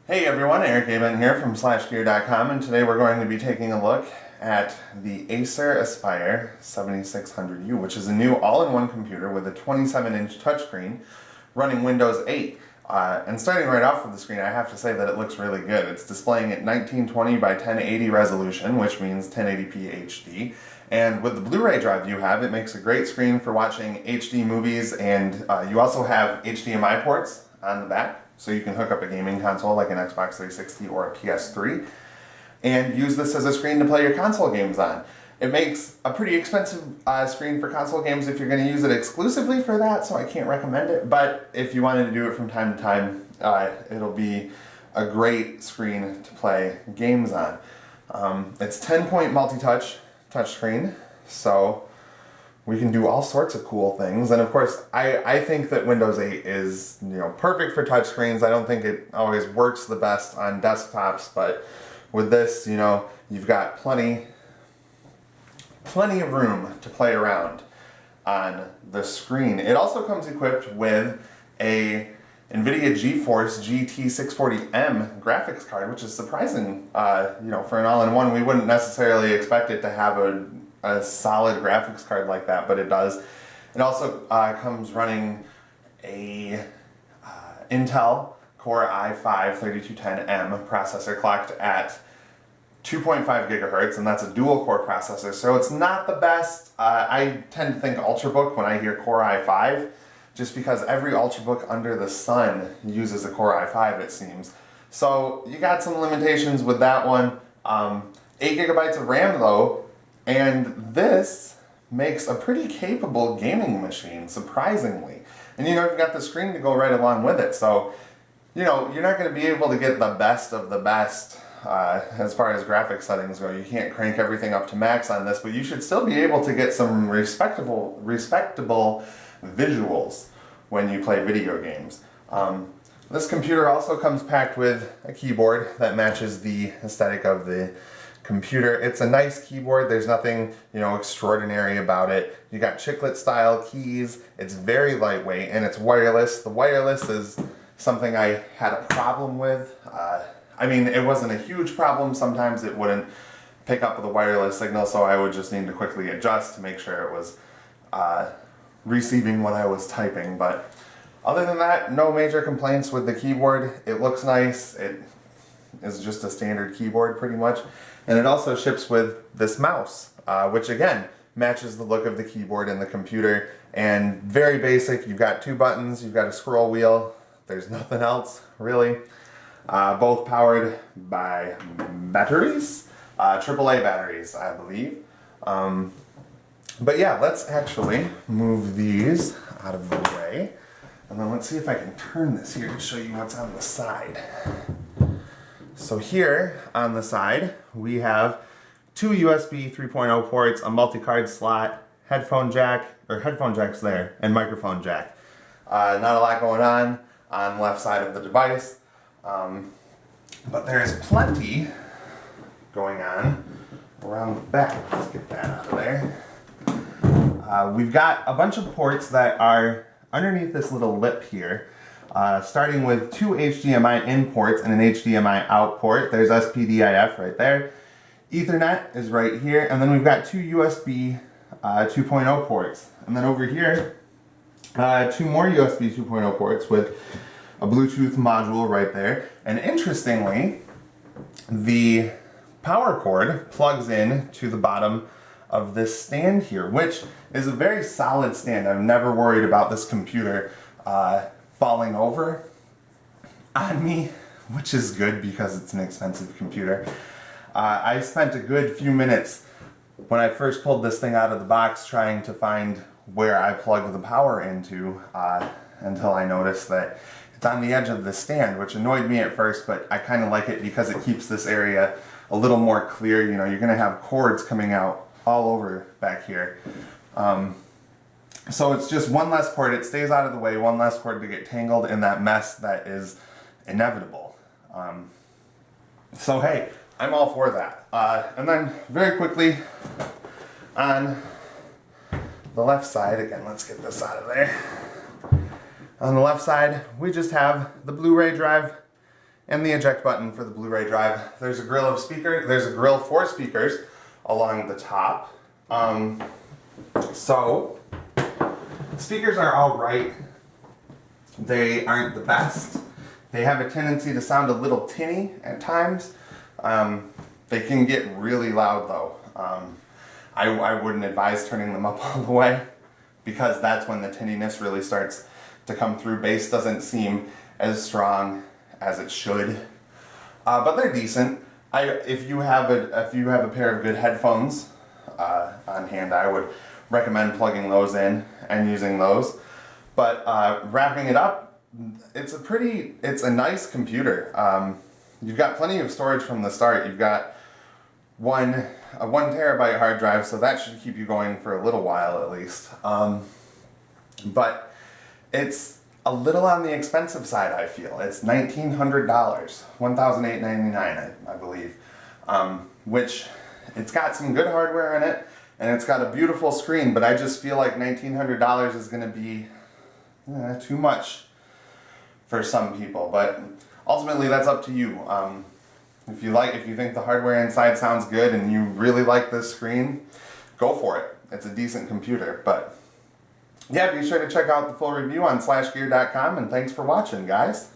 Hey everyone, Eric Aben here from SlashGear.com, and today we're going to be taking a look at the Acer Aspire 7600U, which is a new all-in-one computer with a 27-inch touchscreen running Windows 8. And starting right off with the screen, I have to say that it looks really good. It's displaying at 1920 by 1080 resolution, which means 1080p HD. And with the Blu-ray drive you have, it makes a great screen for watching HD movies, and you also have HDMI ports on the back, so you can hook up a gaming console like an Xbox 360 or a PS3 and use this as a screen to play your console games on. It makes a pretty expensive screen for console games if you're going to use it exclusively for that, so I can't recommend it, but if you wanted to do it from time to time, it'll be a great screen to play games on. It's 10-point multi-touch touchscreen, so we can do all sorts of cool things. And of course, I think that Windows 8 is perfect for touchscreens. I don't think it always works the best on desktops, but with this, you've got plenty of room to play around on the screen. It also comes equipped with a NVIDIA GeForce GT 640M graphics card, which is surprising. For an all-in-one, we wouldn't necessarily expect it to have a solid graphics card like that, but it does. It also comes running a Intel Core i5-3210M processor clocked at 2.5 gigahertz, and that's a dual core processor, so it's not the best. I tend to think Ultrabook when I hear Core i5, just because every Ultrabook under the sun uses a Core i5, it seems. So you got some limitations with that one. 8 gigabytes of RAM though, and this makes a pretty capable gaming machine, surprisingly. And you've got the screen to go right along with it, so you're not going to be able to get the best of the best as far as graphics settings go. You can't crank everything up to max on this, but you should still be able to get some respectable visuals when you play video games. This computer also comes packed with a keyboard that matches the aesthetic of the computer. It's a nice keyboard. There's nothing, extraordinary about it. You got chiclet style keys. It's very lightweight and it's wireless. The wireless is something I had a problem with. It wasn't a huge problem. Sometimes it wouldn't pick up the wireless signal, so I would just need to quickly adjust to make sure it was receiving what I was typing. But other than that, no major complaints with the keyboard. It looks nice. It is just a standard keyboard pretty much. And it also ships with this mouse, which again matches the look of the keyboard in the computer, and very basic. You've got 2 buttons, you've got a scroll wheel, there's nothing else really. Both powered by batteries, AAA batteries, I believe. But yeah, let's actually move these out of the way, and then let's see if I can turn this here to show you what's on the side. So here on the side, we have 2 USB 3.0 ports, a multi-card slot, headphone jacks there, and microphone jack. Not a lot going on the left side of the device, but there is plenty going on around the back. Let's get that out of there. We've got a bunch of ports that are underneath this little lip here. Starting with 2 HDMI in ports and an HDMI out port. There's SPDIF right there. Ethernet is right here, and then we've got 2 USB 2.0 ports. And then over here, 2 more USB 2.0 ports with a Bluetooth module right there. And interestingly, the power cord plugs in to the bottom of this stand here, which is a very solid stand. I've never worried about this computer falling over on me, which is good because it's an expensive computer. I spent a good few minutes when I first pulled this thing out of the box trying to find where I plug the power into until I noticed that it's on the edge of the stand, which annoyed me at first, but I kind of like it because it keeps this area a little more clear. You're going to have cords coming out all over back here. So it's just one less cord. It stays out of the way, one less cord to get tangled in that mess that is inevitable. So hey, I'm all for that. And then very quickly on the left side, again, let's get this out of there. On the left side, we just have the Blu-ray drive and the eject button for the Blu-ray drive. There's a grill for speakers along the top. So speakers are all right. They aren't the best. They have a tendency to sound a little tinny at times. They can get really loud though. I wouldn't advise turning them up all the way, because that's when the tinniness really starts to come through. Bass doesn't seem as strong as it should, but they're decent. If you have a pair of good headphones on hand, I would recommend plugging those in and using those. But wrapping it up, it's a nice computer. You've got plenty of storage from the start. You've got a 1 terabyte hard drive, so that should keep you going for a little while at least. But it's a little on the expensive side, I feel. It's $1,900, $1,899, I believe. Which, it's got some good hardware in it, and it's got a beautiful screen, but I just feel like $1,900 is going to be too much for some people. But ultimately, that's up to you. If you think the hardware inside sounds good and you really like this screen, go for it. It's a decent computer. But yeah, be sure to check out the full review on slashgear.com, and thanks for watching, guys.